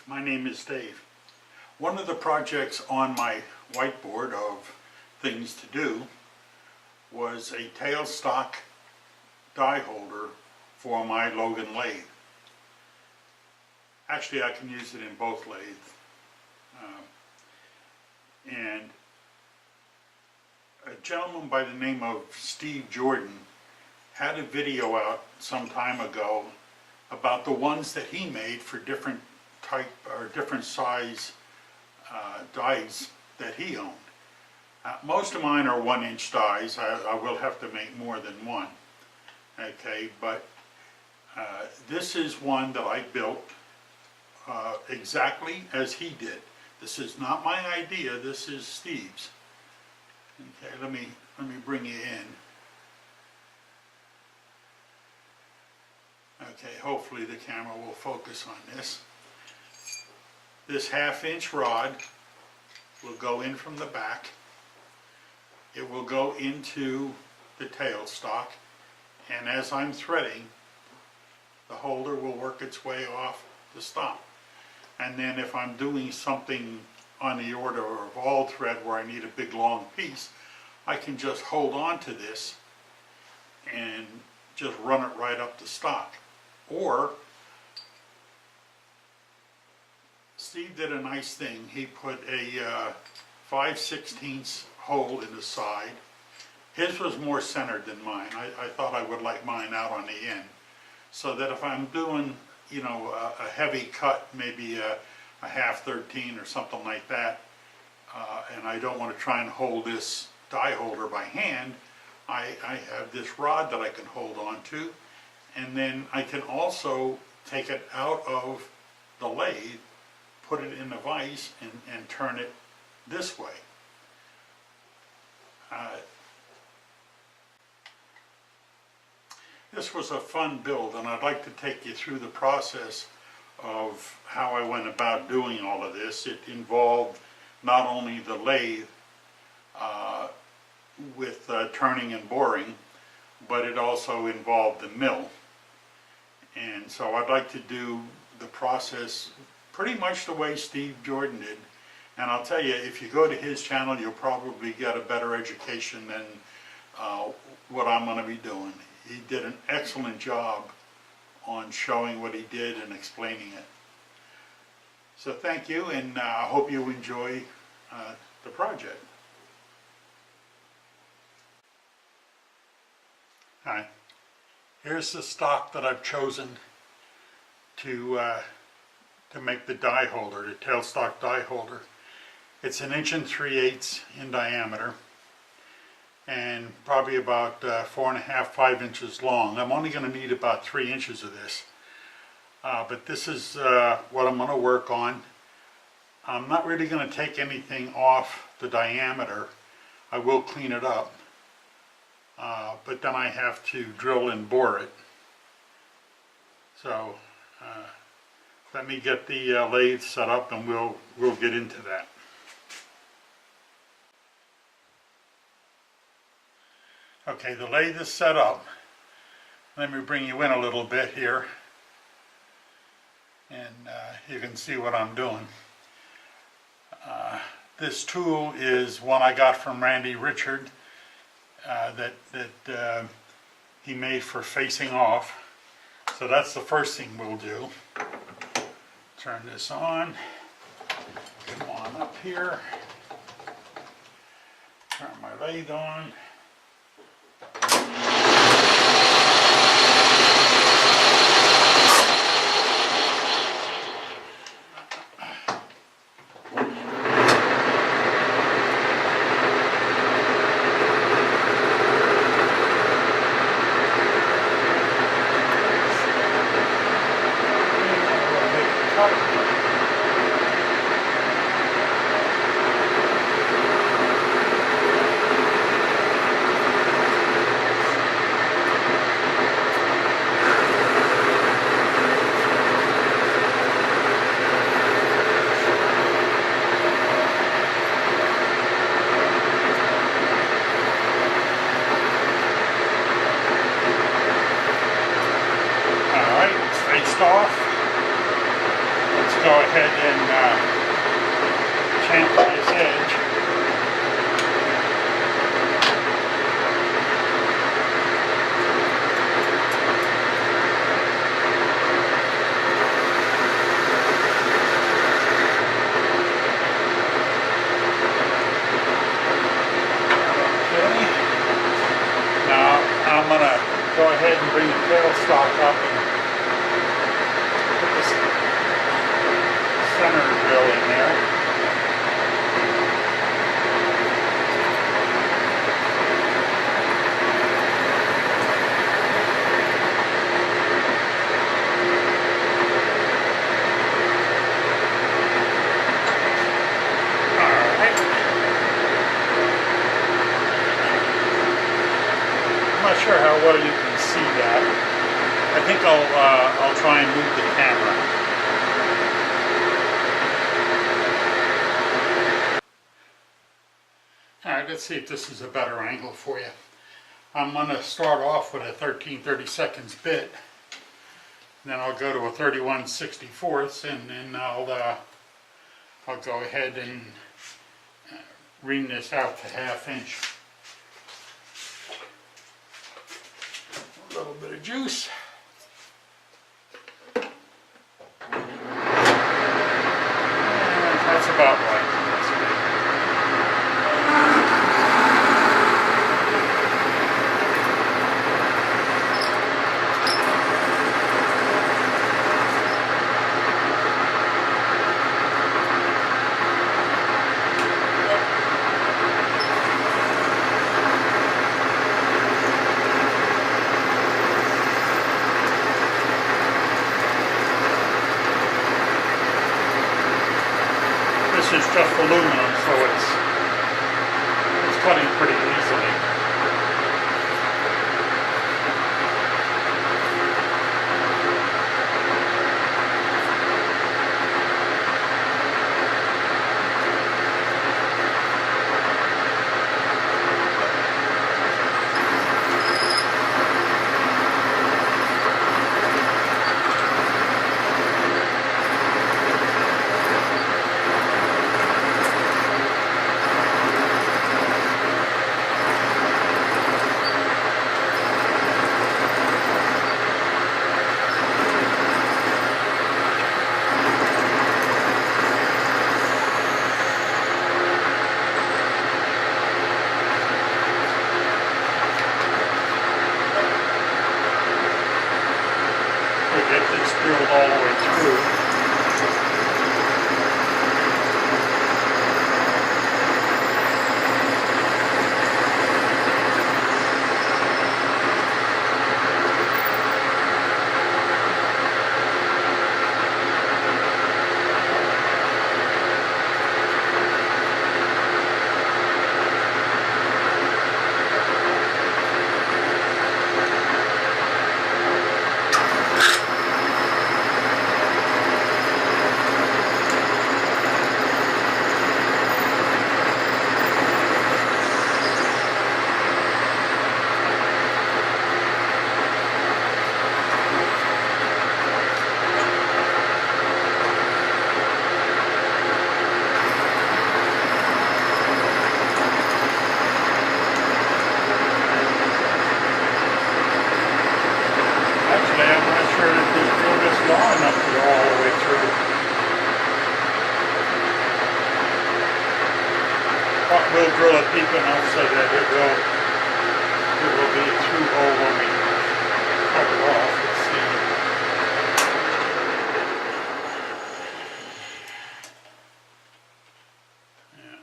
My name is Dave. One of the projects on my whiteboard of things to do was a tailstock die holder for my Logan lathe. Actually, I can use it in both lathes. And a gentleman by the name of Steve Jordon had a video out some time ago about the ones that he made for different type or different size dies that he owned. Most of mine are 1-inch dies. I will have to make more than one. Okay, but this is one that I built exactly as he did. This is not my idea, this is Steve's. Okay, let me bring you in. Okay, hopefully the camera will focus on this. This 1/2-inch rod will go in from the back. It will go into the tailstock, and as I'm threading, the holder will work its way off the stop. And then if I'm doing something on the order of all thread where I need a big long piece, I can just hold on to this and just run it right up the stock. Or Steve did a nice thing. He put a 5/16 hole in the side. His was more centered than mine. I thought I would like mine out on the end, so that if I'm doing, you know, a heavy cut, maybe a 1/2-13 or something like that, and I don't want to try and hold this die holder by hand, I have this rod that I can hold on to, and then I can also take it out of the lathe, put it in the vise, and turn it this way. This was a fun build, and I'd like to take you through the process of how I went about doing all of this. It involved not only the lathe with turning and boring, but it also involved the mill. And so I'd like to do the process pretty much the way Steve Jordon did. And I'll tell you, if you go to his channel, you'll probably get a better education than what I'm going to be doing. He did an excellent job on showing what he did and explaining it. So thank you, and I hope you enjoy the project. Hi, here's the stock that I've chosen to make the die holder, the tailstock die holder. It's 1 3/8 in diameter, and probably about 4.5–5 inches long. I'm only going to need about 3 inches of this, but this is what I'm going to work on. I'm not really going to take anything off the diameter. I will clean it up, but then I have to drill and bore it. So let me get the lathe set up, and we'll get into that. Okay, the lathe is set up. Let me bring you in a little bit here, and you can see what I'm doing. This tool is one I got from Randy Richard that he made for facing off. So that's the first thing we'll do. Turn this on. Come on up here. Turn my lathe on. off. Let's go ahead and chamfer this edge. I'm going to go ahead and bring the tailstock up and put this center drill in there. I'm not sure how well you can see that. I think I'll try and move the camera. All right, let's see if this is a better angle for you. I'm going to start off with a 13/32 bit. Then I'll go to a 31/64, and then I'll go ahead and ream this out to 1/2 inch. A little bit of juice. And that's about right. This is just aluminum, so it's cutting pretty easily. Get this drilled all the way through. We'll drill it deep enough so that it will be a true hole when we cut it off. Let's see. Yeah.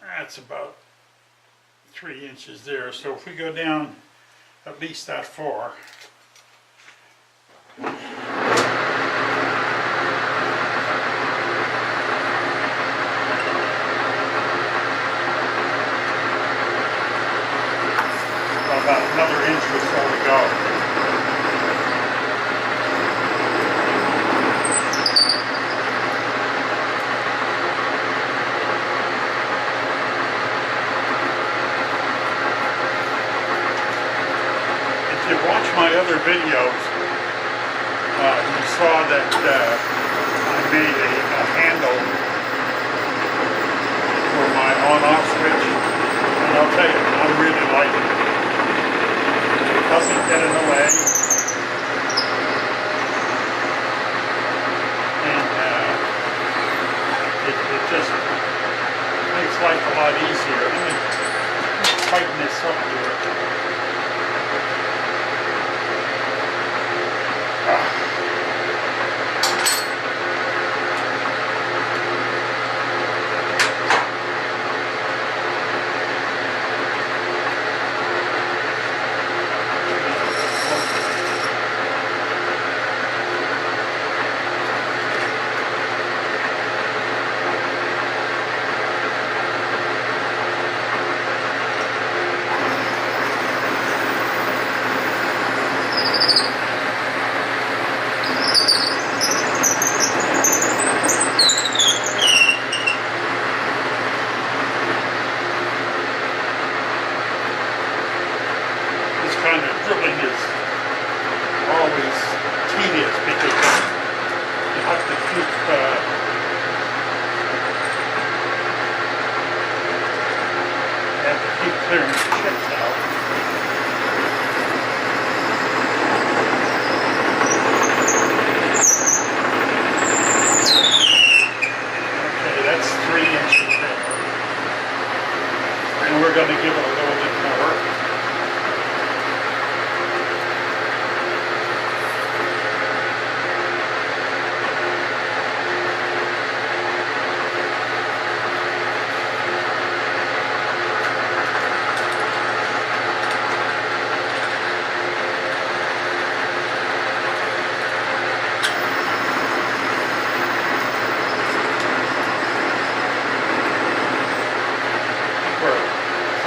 That's about 3 inches there. So if we go down at least that far. About another inch or so to go. my other videos, you saw that I made a handle for my on-off switch, and I'll tell you, I really like it. It doesn't get in the way, and it just makes life a lot easier. Let me tighten this up here. Kind of drilling is always tedious because you have to keep clearing the chips out. Okay, that's 3 inches there, and we're going to give it a little bit more.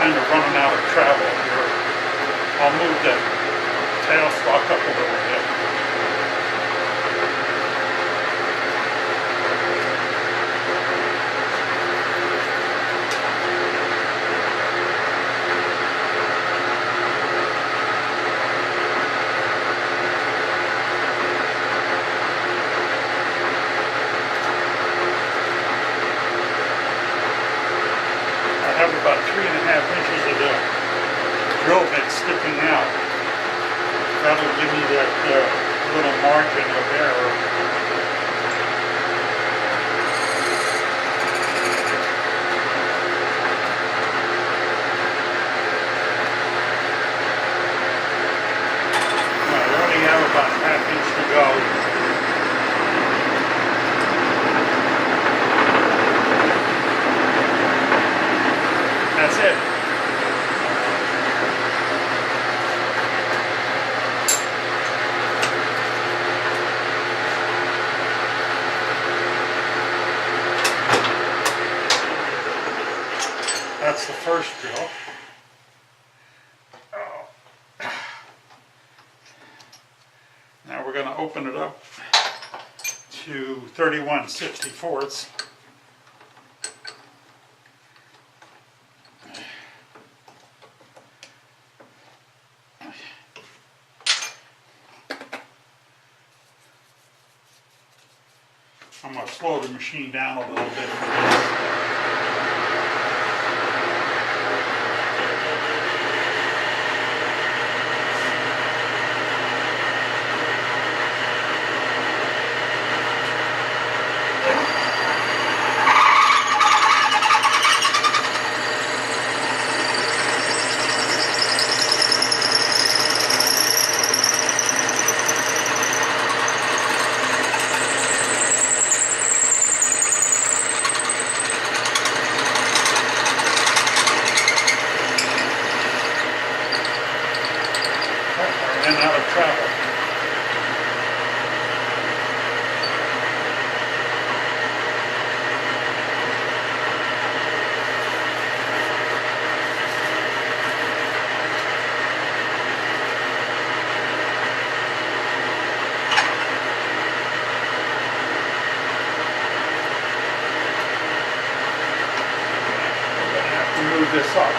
Kind of running out of travel here. I'll move the tailstock up a little bit. I have about 3.5 inches of the drill bit sticking out. That'll give me that little margin of error. I only have about 1/2 inch to go. That's it. That's the first drill. Now we're going to open it up to 31/64. I'm going to slow the machine down a little bit for this. And out of travel. I'm going to have to move this up.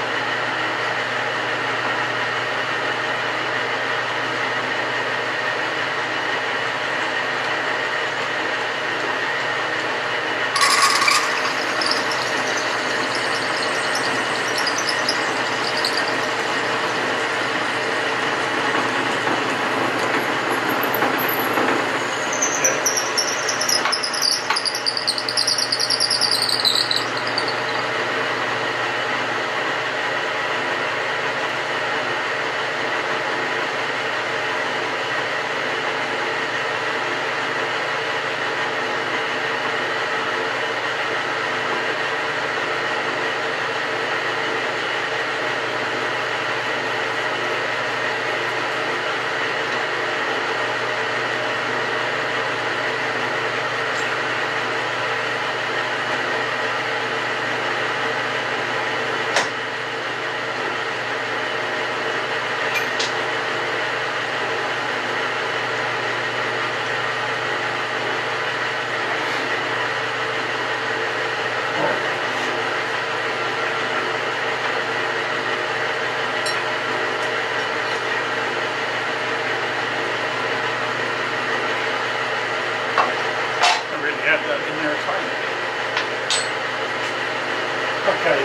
Okay,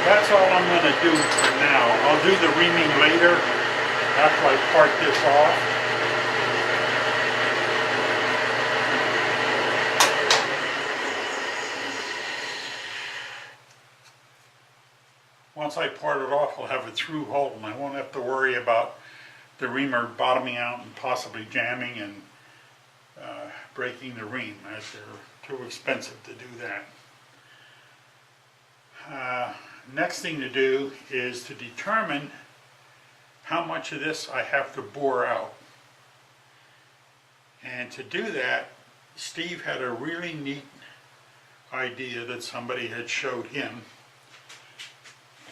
that's all I'm going to do for now. I'll do the reaming later after I part this off. Once I part it off, I'll have a through hole and I won't have to worry about the reamer bottoming out and possibly jamming and breaking the ream, as they're too expensive to do that. Next thing to do is to determine how much of this I have to bore out. And to do that, Steve had a really neat idea that somebody had showed him.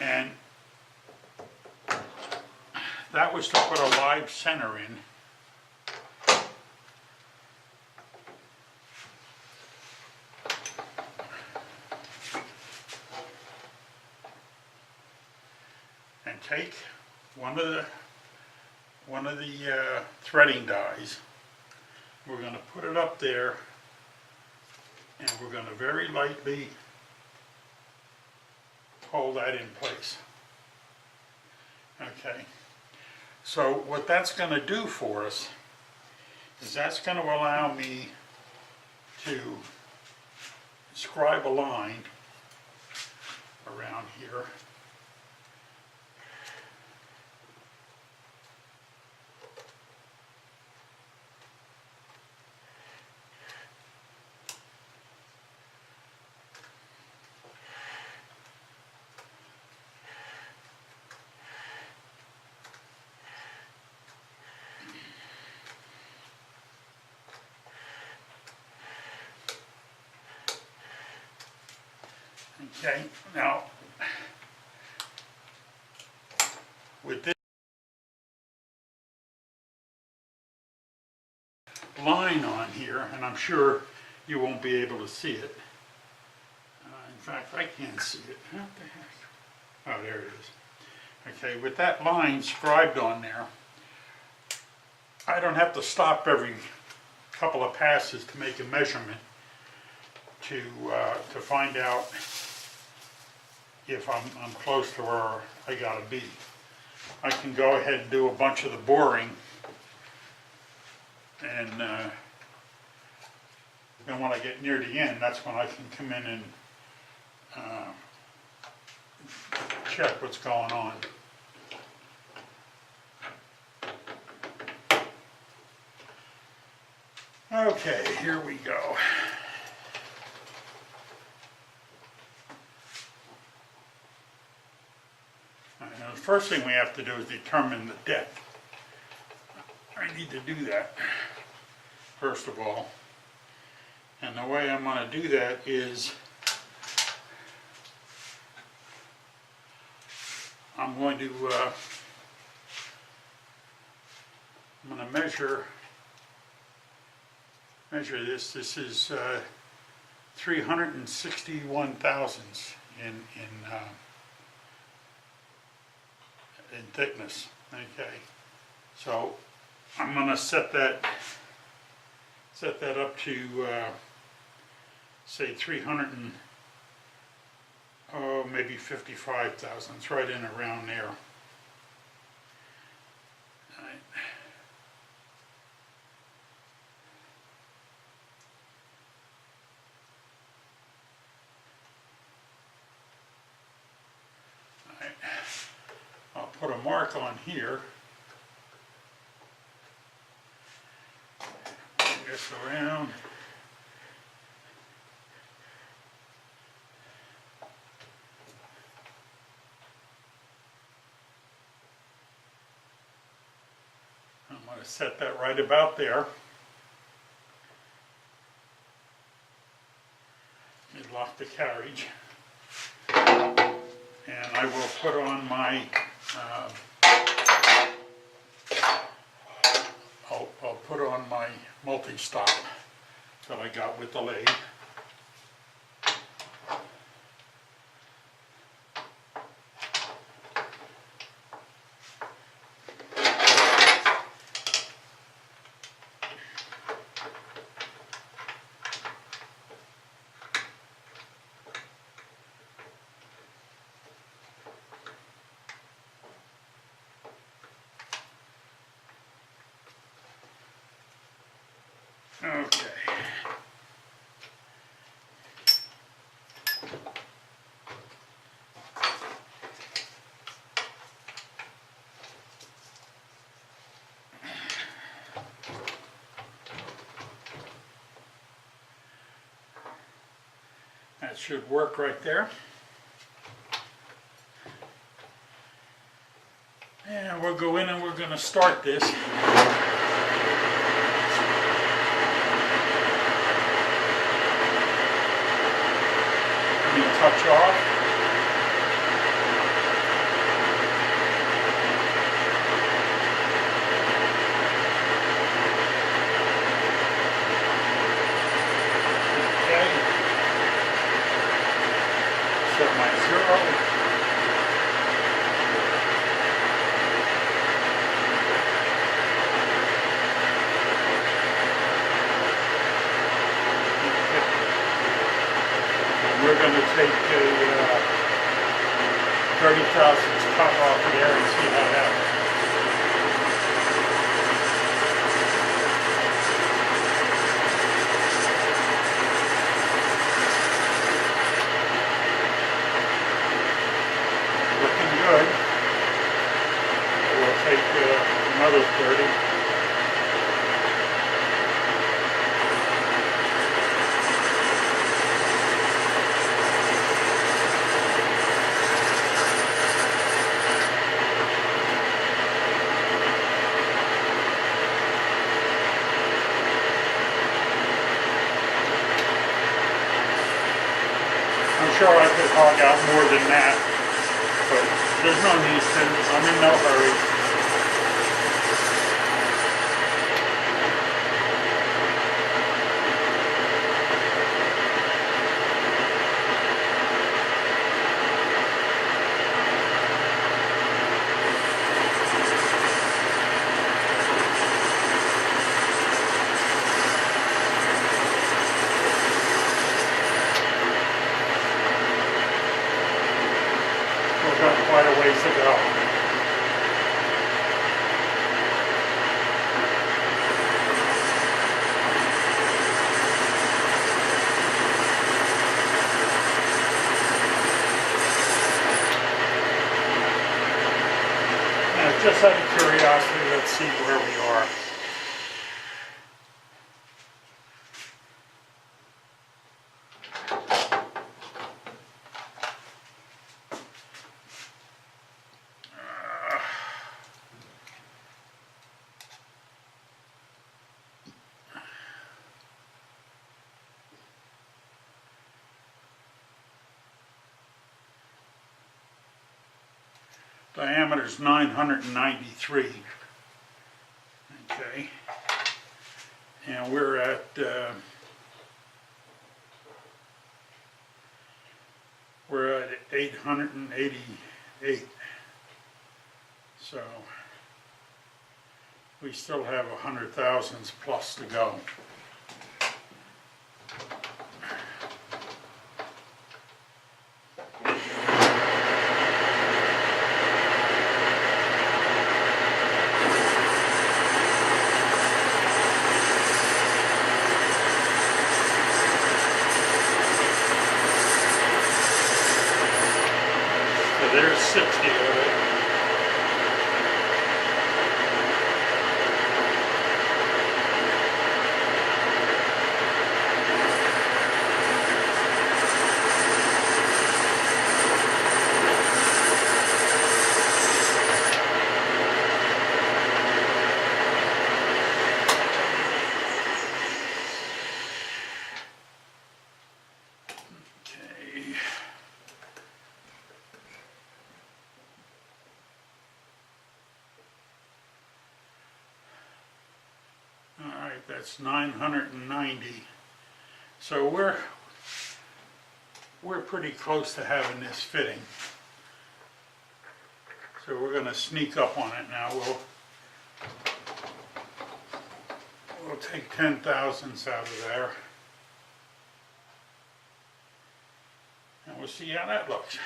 And that was to put a live center in. And take one of the threading dies. We're going to put it up there, and we're going to very lightly hold that in place. Okay. So what that's going to do for us is that's going to allow me to scribe a line around here. Okay, now with this line on here, and I'm sure you won't be able to see it. In fact, I can't see it. What the heck? Oh, there it is. Okay, with that line scribed on there, I don't have to stop every couple of passes to make a measurement to find out if I'm close to where I gotta be. I can go ahead and do a bunch of the boring, and then when I get near the end, that's when I can come in and check what's going on. Okay, here we go. Now, the first thing we have to do is determine the depth. I need to do that first of all. And the way I'm going to do that is I'm going to measure this. This is 361 thousandths in thickness. Okay, so I'm going to set that up to say 300 and maybe 55 thousandths, right in around there. All right. I'll put a mark on here. Bring this around. I'm going to set that right about there. Let me lock the carriage. And I will put on my, I'll put on my multi-stop that I got with the lathe. Okay. That should work right there. And we'll go in and we're going to start this. Touch off. Okay. Set my 0. We're going to take a 30 thousandths cut off there and see how that works. Looking good. We'll take another 30. I'm sure I could hog out more than that, but there's no need to. I'm in no hurry. We've got quite a ways to go. Now, just out of curiosity, let's see where we are. Diameter is 993. Okay. And we're at 888. So we still have 100 thousandths plus to go. There's 60 of it. Okay. Alright, that's 990. So we're pretty close to having this fitting. So we're going to sneak up on it now. We'll take 10 thousandths out of there. And we'll see how that looks.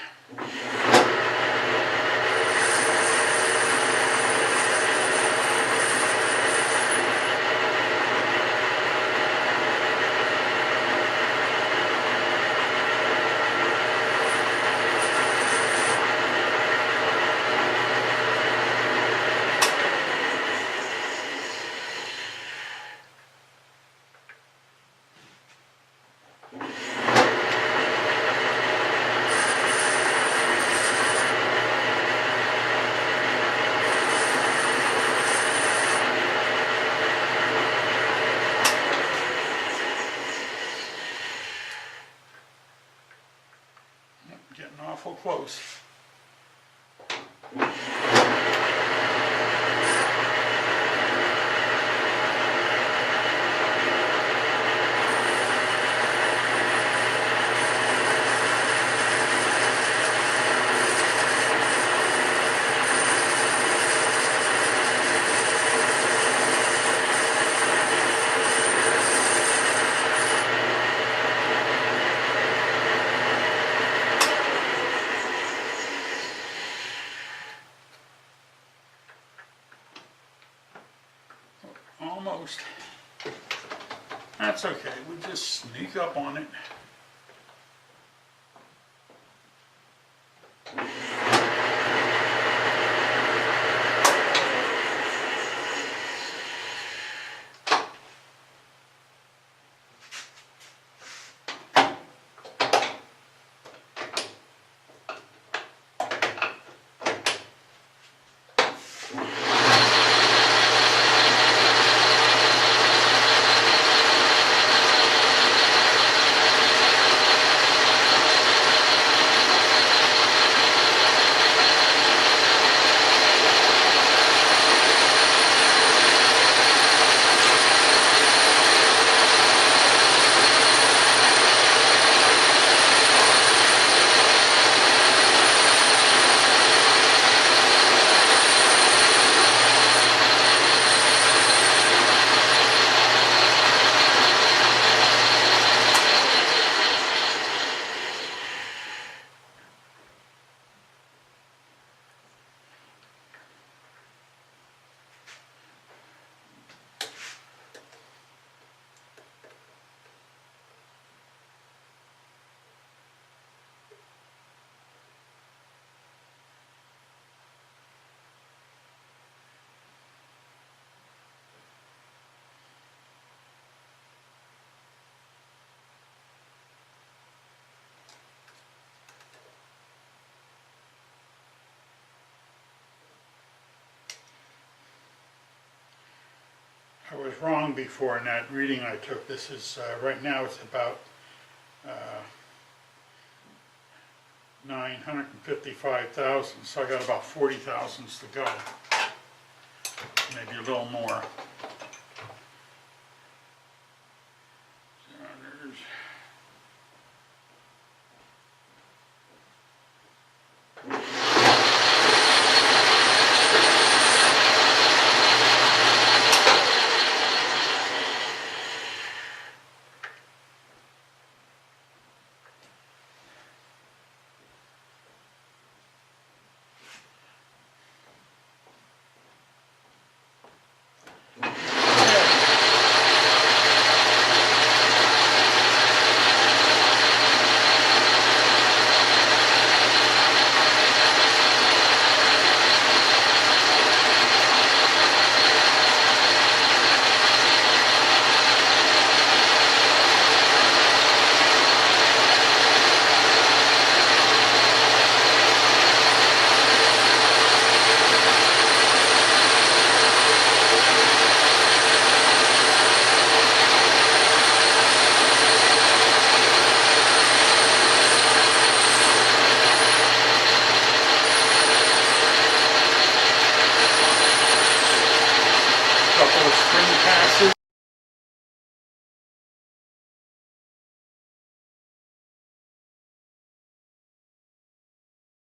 Getting awful close. Almost. That's okay, we just sneak up on it. I was wrong before in that reading I took. This is, right now it's about 955 thousandths, so I got about 40 thousandths to go. Maybe a little more. There's a couple of spring passes.